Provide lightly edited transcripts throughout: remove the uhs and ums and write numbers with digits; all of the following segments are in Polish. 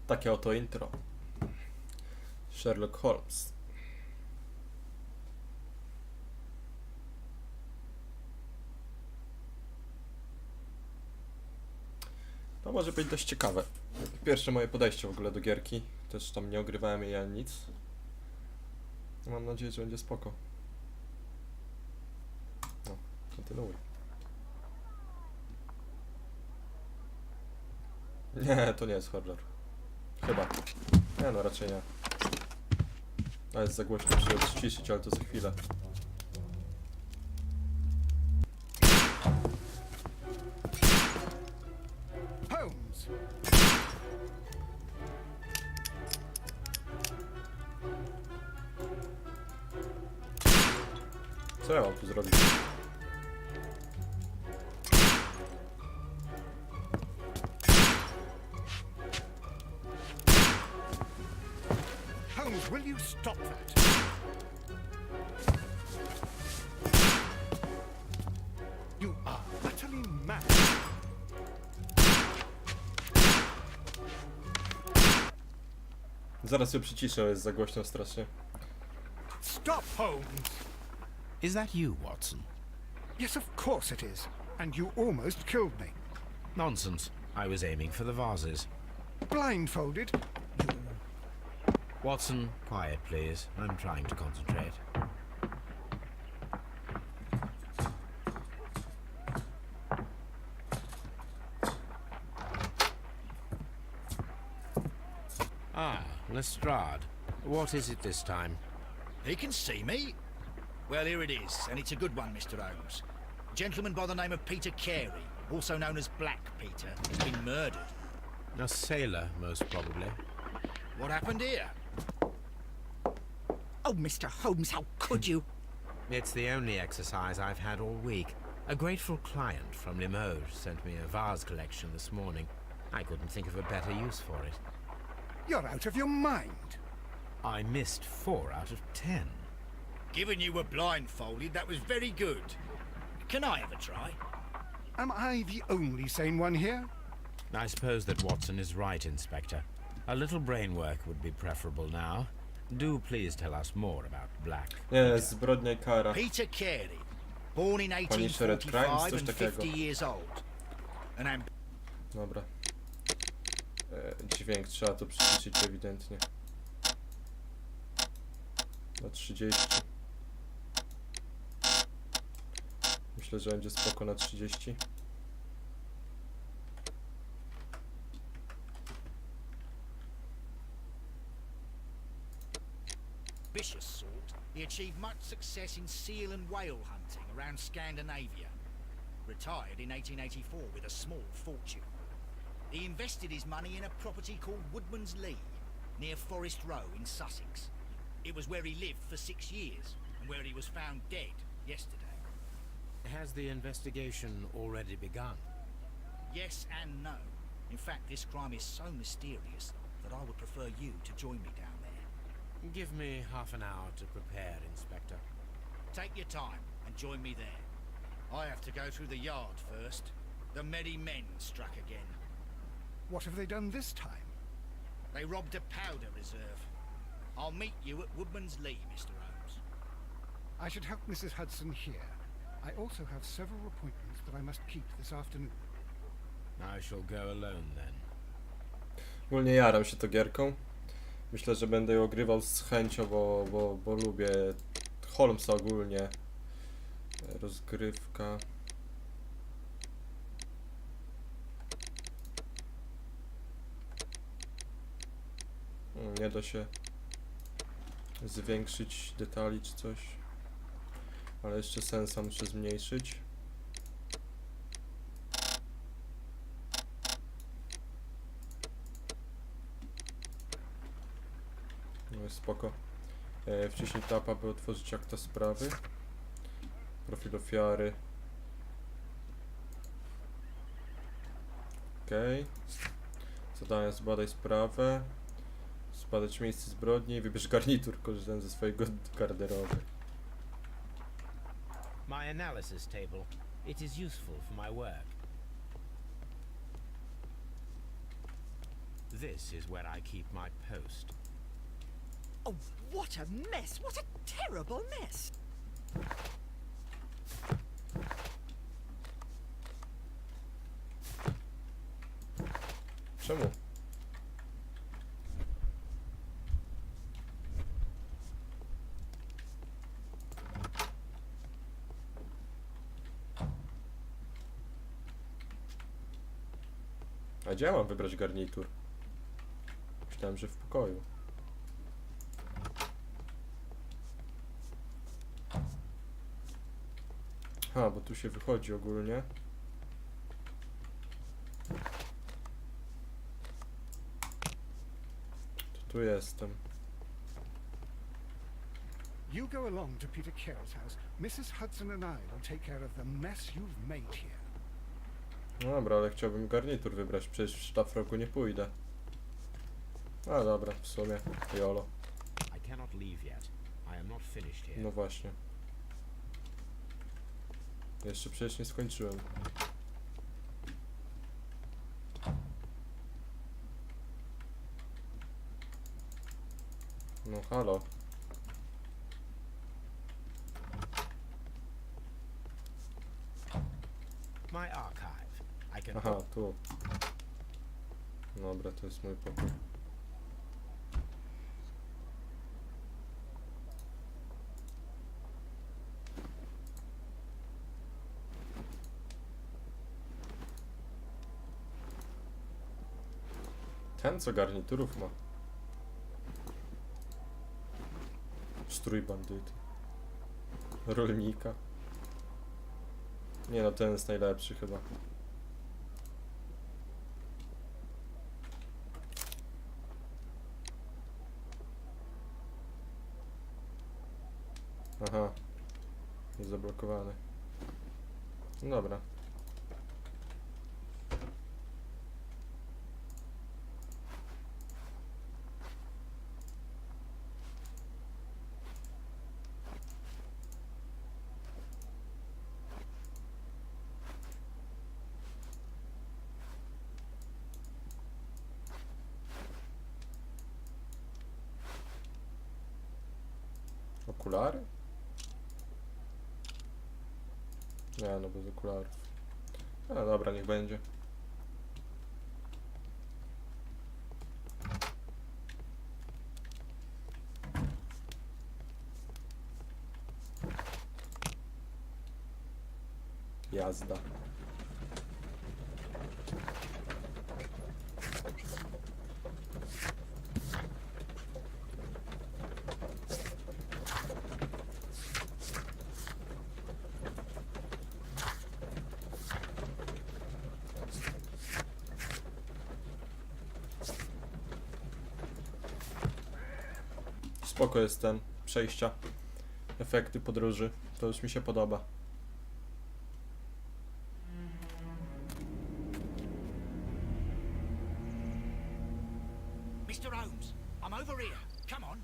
Takie oto intro. Sherlock Holmes. To może być dość ciekawe. Pierwsze moje podejście w ogóle do gierki. Też tam nie ogrywałem jej ani nic. Mam nadzieję, że będzie spoko. No, kontynuuj. Nie, to nie jest horror. Chyba. Nie no, raczej nie. A jest za głośno, muszę ją ściszyć, ale to za chwilę. Holmes! Co ja mam tu zrobić? Holmes, will you stop that? You are utterly mad. Zaraz ją przyciszę, jest za głośno strasznie. Stop, Holmes! Is that you, Watson? Yes, of course it is. And you almost killed me. Nonsense. I was aiming for the vases. Blindfolded? Watson, quiet, please. I'm trying to concentrate. Ah, Lestrade. What is it this time? He can see me. Well, here it is, and it's a good one, Mr. Holmes. A gentleman by the name of Peter Carey, also known as Black Peter, has been murdered. A sailor, most probably. What happened here? Oh, Mr. Holmes, how could you? It's the only exercise I've had all week. A grateful client from Limoges sent me a vase collection this morning. I couldn't think of a better use for it. You're out of your mind. I missed 4 out of 10. Given you were blindfolded, that was very good. Can I have a try? Am I the only sane one here? I suppose that Watson is right, Inspector. A little brain work would be preferable now. Do please tell us more about Black. Nie, zbrodnia i kara. Peter Carey, born in Punisher Crimes, 1845 coś and takiego. 50 years old. An Dobra. Dźwięk trzeba tu przyciszyć ewidentnie. Na 30. Myślę, że będzie spoko na 30. ambitious sort, he achieved much success in seal and whale hunting around Scandinavia. Retired in 1884 with a small fortune. He invested his money in a property called Woodman's Lee, near Forest Row in Sussex. It was where he lived for 6 years, and where he was found dead yesterday. Has the investigation already begun? Yes and no. In fact, this crime is so mysterious that I would prefer you to join me down there. Give me half an hour to prepare, Inspector. Take your time and join me there. I have to go through the yard first. The merry men struck again. What have they done this time? They robbed a powder reserve. I'll meet you at Woodman's Lee, Mr. Holmes. I should help Mrs. Hudson here. I also have several appointments that I must keep this afternoon. I shall go alone then. Ogólnie jaram się tą gierką. Myślę, że będę ją ogrywał z chęcią, bo lubię Holmesa ogólnie. Rozgrywka. Nie da się zwiększyć detali czy coś. Ale jeszcze sensa muszę zmniejszyć. No jest spoko. Wciśnij tapa, by otworzyć akta sprawy. Profil ofiary. Okej. Zadania: zbadaj sprawę. Zbadać miejsce zbrodni. Wybierz garnitur, korzystając ze swojego garderoby. My analysis table. It is useful for my work. This is where I keep my post. Oh, what a mess! What a terrible mess! Czemu? A gdzie ja mam wybrać garnitur? Myślałem, że w pokoju. Ha, bo tu się wychodzi ogólnie. To tu jestem. You go along to Peter Carroll's house. Mrs. Hudson and I will take care of the mess you've made here. No dobra, ale chciałbym garnitur wybrać, przecież w szlafroku nie pójdę. A dobra, w sumie, jolo. I cannot leave yet. I am not finished here. No właśnie. Jeszcze przecież nie skończyłem. No halo. My archive. I can. Aha, tu. Dobra, to jest mój pokój. Ten co garniturów ma. Strój bandyty. Rolnika. Nie no, ten jest najlepszy chyba. Aha. Jest zablokowany. No dobra. Okulary? Nie, no bez okularów. No dobra, niech będzie. Jazda. Spoko jest ten, przejścia, efekty podróży, to już mi się podoba. Mr. Holmes, I'm over here. Come on.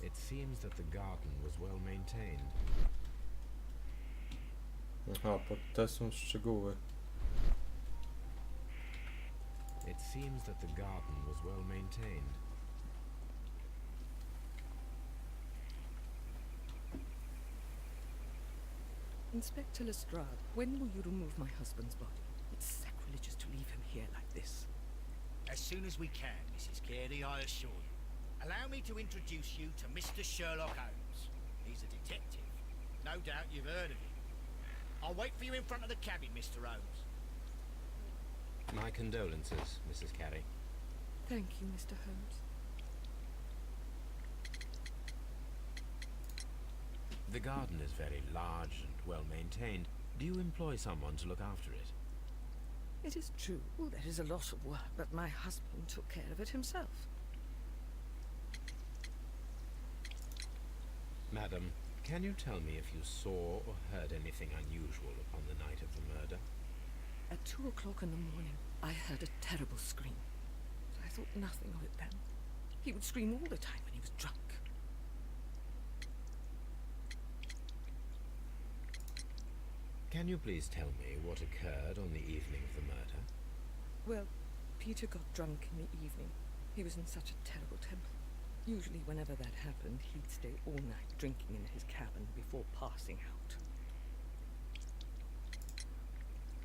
It seems that the garden was well maintained. Aha, pod te są szczegóły. It seems that the garden was well maintained. Inspector Lestrade, when will you remove my husband's body? It's sacrilegious to leave him here like this. As soon as we can, Mrs. Carey, I assure you. Allow me to introduce you to Mr. Sherlock Holmes. He's a detective. No doubt you've heard of him. I'll wait for you in front of the cabin, Mr. Holmes. My condolences, Mrs. Carey. Thank you, Mr. Holmes. The garden is very large and well maintained. Do you employ someone to look after it? It is true, there is a lot of work, but my husband took care of it himself. Madam, can you tell me if you saw or heard anything unusual upon the night of the murder? At 2 o'clock in the morning, I heard a terrible scream. I thought nothing of it then. He would scream all the time when he was drunk. Can you please tell me what occurred on the evening of the murder? Well, Peter got drunk in the evening. He was in such a terrible temper. Usually whenever that happened, he'd stay all night drinking in his cabin before passing out.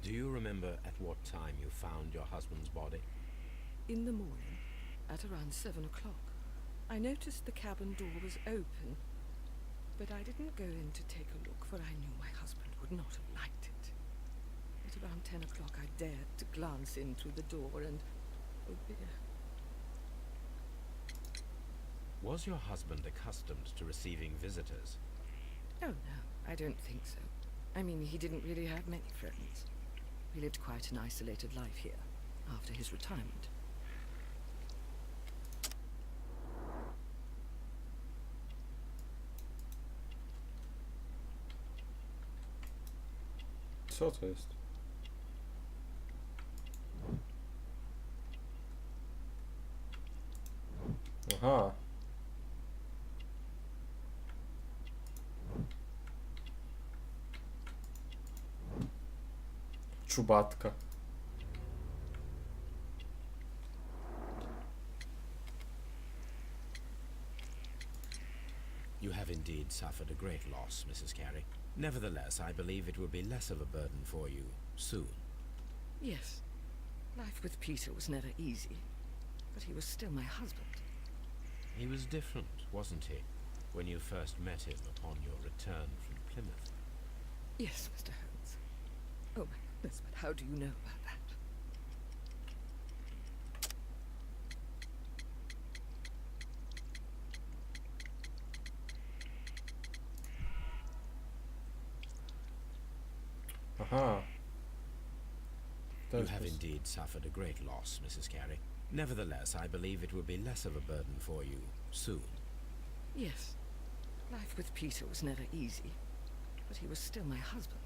Do you remember at what time you found your husband's body? In the morning, at around 7 o'clock, I noticed the cabin door was open, but I didn't go in to take a look, for I knew my husband would not have liked it. At around 10 o'clock, I dared to glance in through the door and... oh dear. Was your husband accustomed to receiving visitors? Oh no, I don't think so. I mean, he didn't really have many friends. He lived quite an isolated life here, after his retirement. Co to jest? Aha. Czubatka. You have indeed suffered a great loss, Mrs. Carey. Nevertheless, I believe it will be less of a burden for you soon. Yes, life with Peter was never easy, but he was still my husband. He was different, wasn't he, when you first met him upon your return from Plymouth? Yes, Mr. Holmes. Oh my goodness, but how do you know about that? Aha. You have indeed suffered a great loss, Mrs. Carey. Nevertheless, I believe it will be less of a burden for you soon. Yes, life with Peter was never easy, but he was still my husband.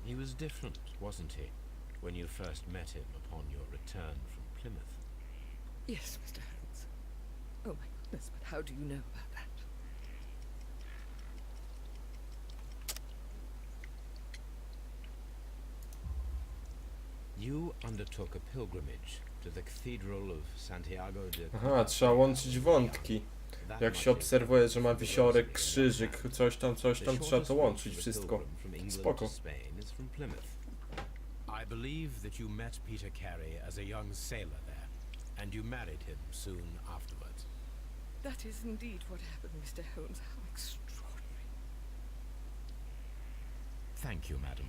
He was different, wasn't he, when you first met him upon your return from Plymouth? Yes, Mr. Holmes. Oh my goodness, but how do you know about that? You undertook a pilgrimage to the Cathedral of Santiago de... Aha, trzeba łączyć wątki. Jak się obserwuje, że ma wisiorek, krzyżyk, coś tam, trzeba to łączyć wszystko. Spoko. I believe that you met Peter Carey as a young sailor there, and you married him soon afterwards. That is indeed what happened, Mr. Holmes. How extraordinary. Thank you, madam.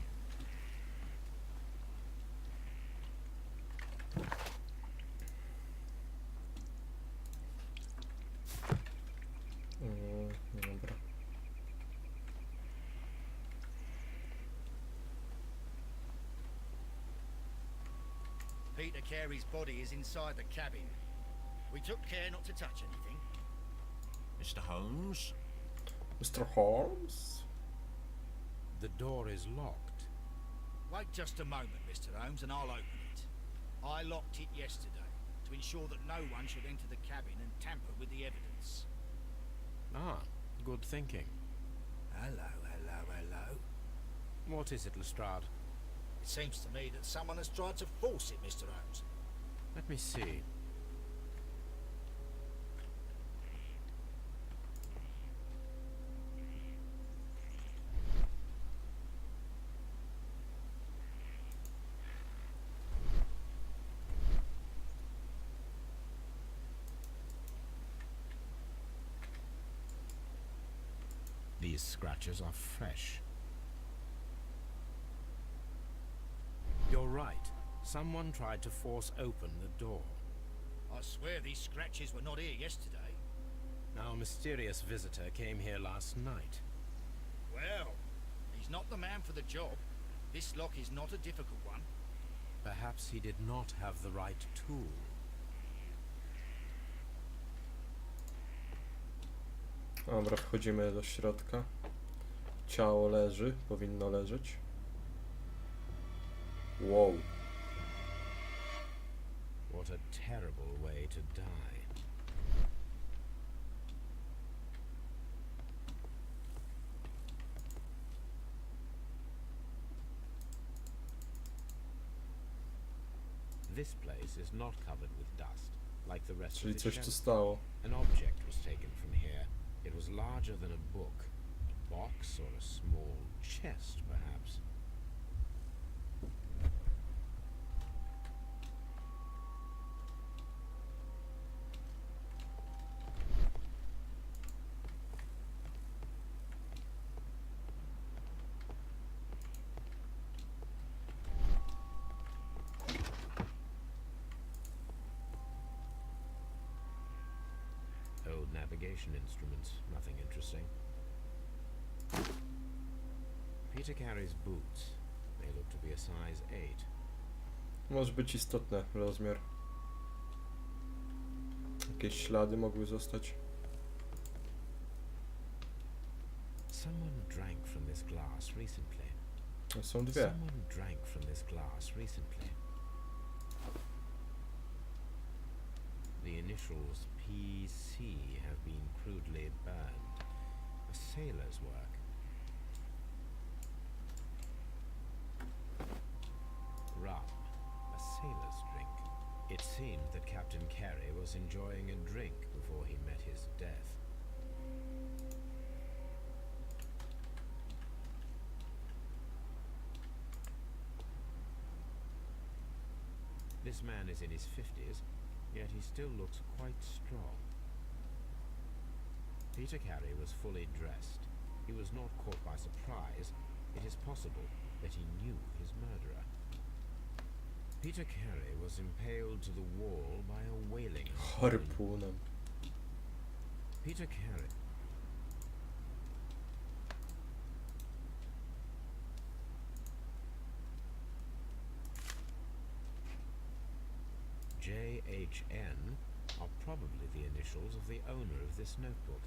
Dobra. Peter Carey's body is inside the cabin. We took care not to touch anything. Mr. Holmes? Mr. Holmes? The door is locked. Wait just a moment, Mr. Holmes, and I'll open it. I locked it yesterday to ensure that no one should enter the cabin and tamper with the evidence. Ah, good thinking. Hello, hello, hello. What is it, Lestrade? It seems to me that someone has tried to force it, Mr. Holmes. Let me see. These scratches are fresh. You're right. Someone tried to force open the door. I swear these scratches were not here yesterday. Our mysterious visitor came here last night. Well, he's not the man for the job. This lock is not a difficult one. Perhaps he did not have the right tool. Dobra, wchodzimy do środka. Ciało leży, powinno leżeć. Wow. What a terrible way to die. This place is not covered with dust, like the rest Czyli of the coś tu shelf. stało. An object was taken from here. It was larger than a book. A box or a small chest, perhaps. Old navigation instruments, nothing interesting. Peter Carey's boots. They look to be a size 8. Może być istotny rozmiar. Jakieś ślady mogły zostać. Someone drank from this glass recently. Są dwie. Someone drank from this glass recently. The initials PC have been crudely burned. A sailor's work. Rum, a sailor's drink. It seemed that Captain Carey was enjoying a drink before he met his death. This man is in his 50s, yet he still looks quite strong. Peter Carey was fully dressed. He was not caught by surprise. It is possible that he knew his murderer. Peter Carey was impaled to the wall by a whaling harpoon. Harpunem. Peter Carey. JHN are probably the initials of the owner of this notebook.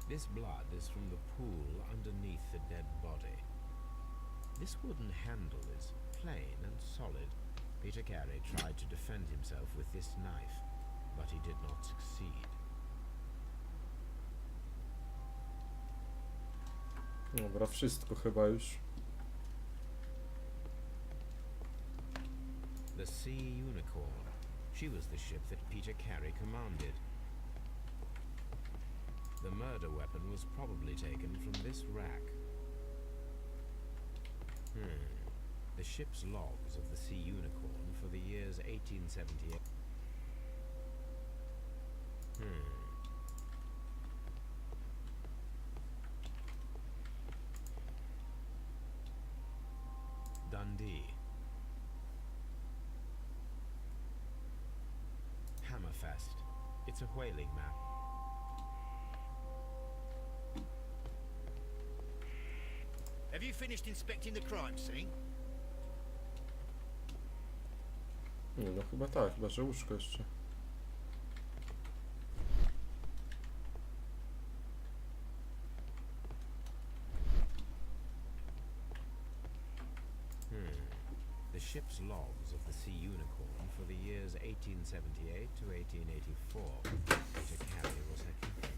This blood is from the pool underneath the dead body. This wooden handle is plain and solid. Peter Carey tried to defend himself with this knife, but he did not succeed. Dobra, wszystko chyba już. The Sea Unicorn. She was the ship that Peter Carey commanded. The murder weapon was probably taken from this rack. The ship's logs of the Sea Unicorn for the years 1878. Dundee. Hammerfest. It's a whaling map. Have you finished inspecting the crime scene? Nie, no chyba tak, chyba że łóżko jeszcze. The ship's logs of the Sea Unicorn for the years 1878 to 1884. Peter Carey was her captain.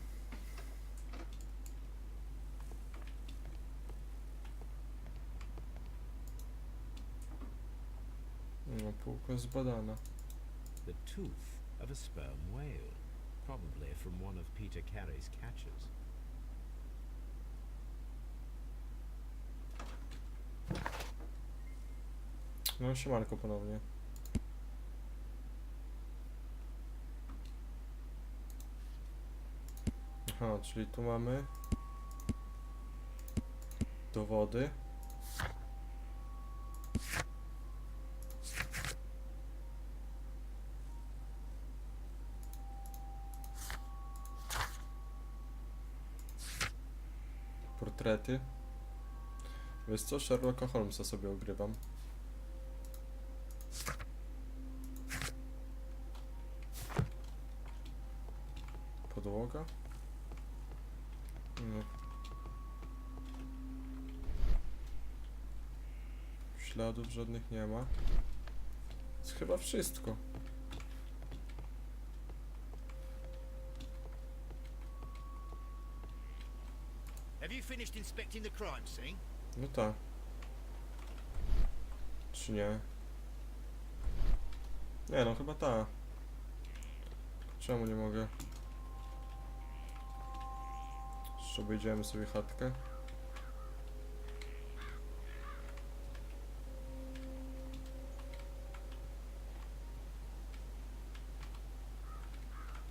No, półka zbadana. The tooth of a sperm whale, probably from one of Peter Carey's catches. No, siemanko ponownie. Aha, czyli tu mamy dowody. Portrety. Wiesz co? Sherlocka Holmesa sobie ogrywam. Podłoga? No. Śladów żadnych nie ma. Jest chyba wszystko. finished inspecting the crime scene? No tak. Czy nie? Nie no, chyba ta. Czemu nie mogę? Jeszcze obejdziemy sobie chatkę.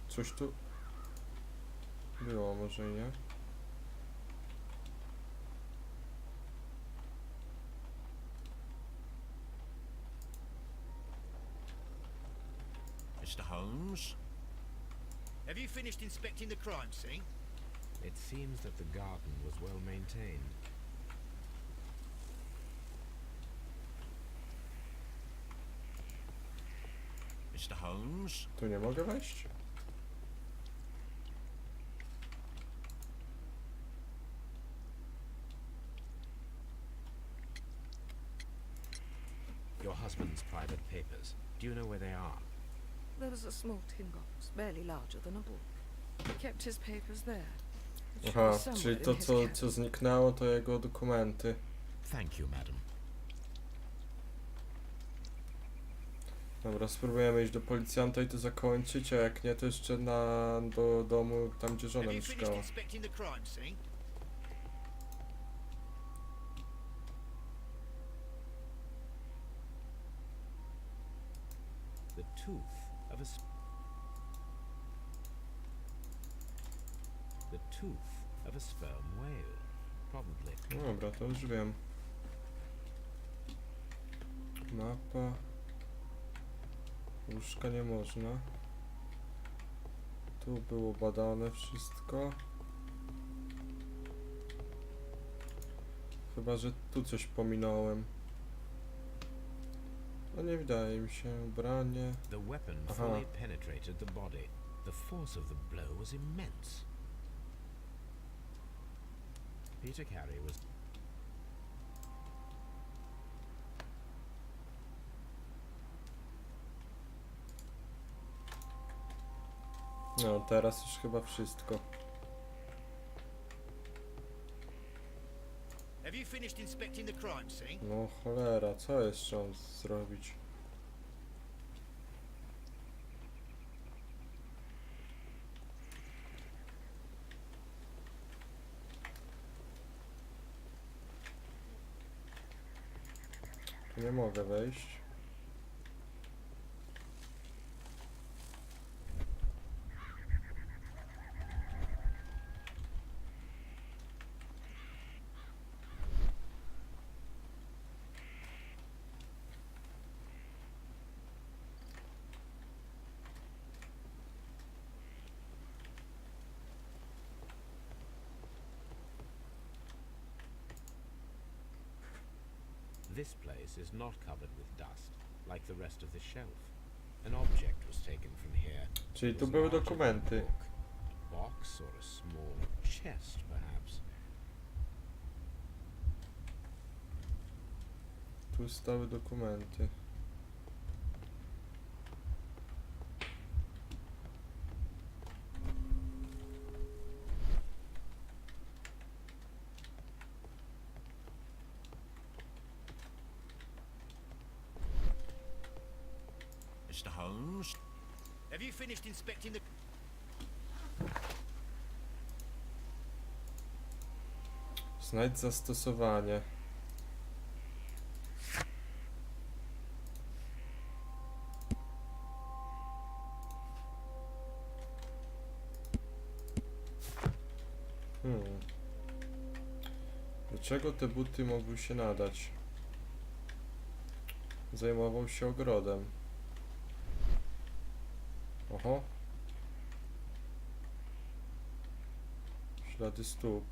Coś tu było, może i nie? Mr. Holmes? Have you finished inspecting the crime scene? It seems that the garden was well maintained. Mr. Holmes? Tu nie mogę wejść? Your husband's private papers. Do you know where they are? There was a small tin box, barely larger than a book. He kept his papers there. It should be Aha, somewhere czyli in to his co cabin. zniknęło to jego dokumenty. Thank you, madam. Dobra, spróbujemy iść do policjanta i to zakończyć, a jak nie to jeszcze do domu, tam gdzie żona Have you finished mieszkała. inspecting the crime scene? The tooth of a sperm whale. Probably. No dobra, to już wiem. Mapa. Łóżka nie można. Tu było badane wszystko. Chyba, że tu coś pominąłem. No nie wydaje mi się. Ubranie. The weapon Aha. fully penetrated the body. The force of the blow was immense. Peter Carey was No, teraz już chyba wszystko. Have you finished inspecting the crime scene? No cholera, co jeszcze mam zrobić? Tu nie mogę wejść. This place is not covered with dust, like the rest of the shelf. An object was taken from here. Czyli It tu was były larger than a dokumenty. book. A box or a small chest, perhaps. Tu stały dokumenty. Mr. Holmes? Have you finished inspecting the... Znajdź zastosowanie. Do czego te buty mogły się nadać? Zajmował się ogrodem. Oho. Ślady stóp.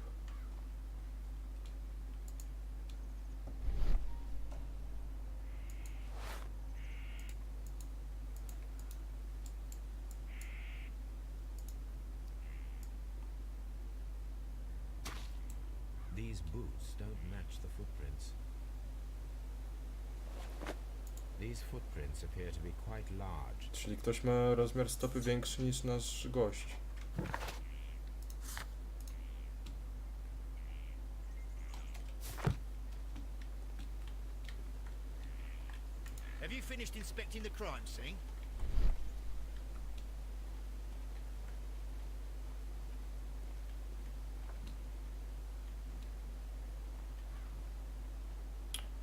These boots don't match the footprints. These footprints appear to be quite large. Czyli ktoś ma rozmiar stopy większy niż nasz gość. inspecting the crime scene?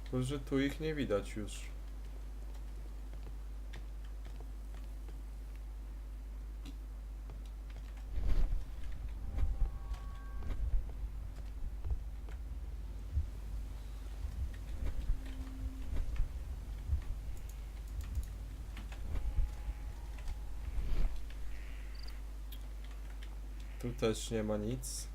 Tylko, że tu ich nie widać już. Tu też nie ma nic.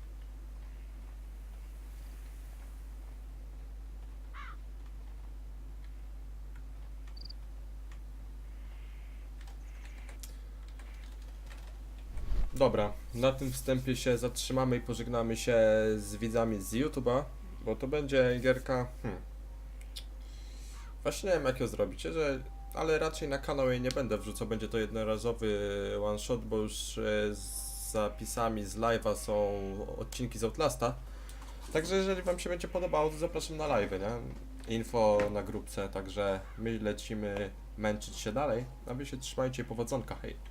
Dobra, na tym wstępie się zatrzymamy i pożegnamy się z widzami z YouTube'a, bo to będzie gierka... Właśnie nie wiem jak ją zrobić, ale raczej na kanał jej nie będę wrzucał, będzie to jednorazowy one shot, bo już z zapisami z live'a są odcinki z Outlasta. Także jeżeli wam się będzie podobało, to zapraszam na live'y, nie? Info na grupce, także my lecimy męczyć się dalej, a wy się trzymajcie, powodzonka, hej!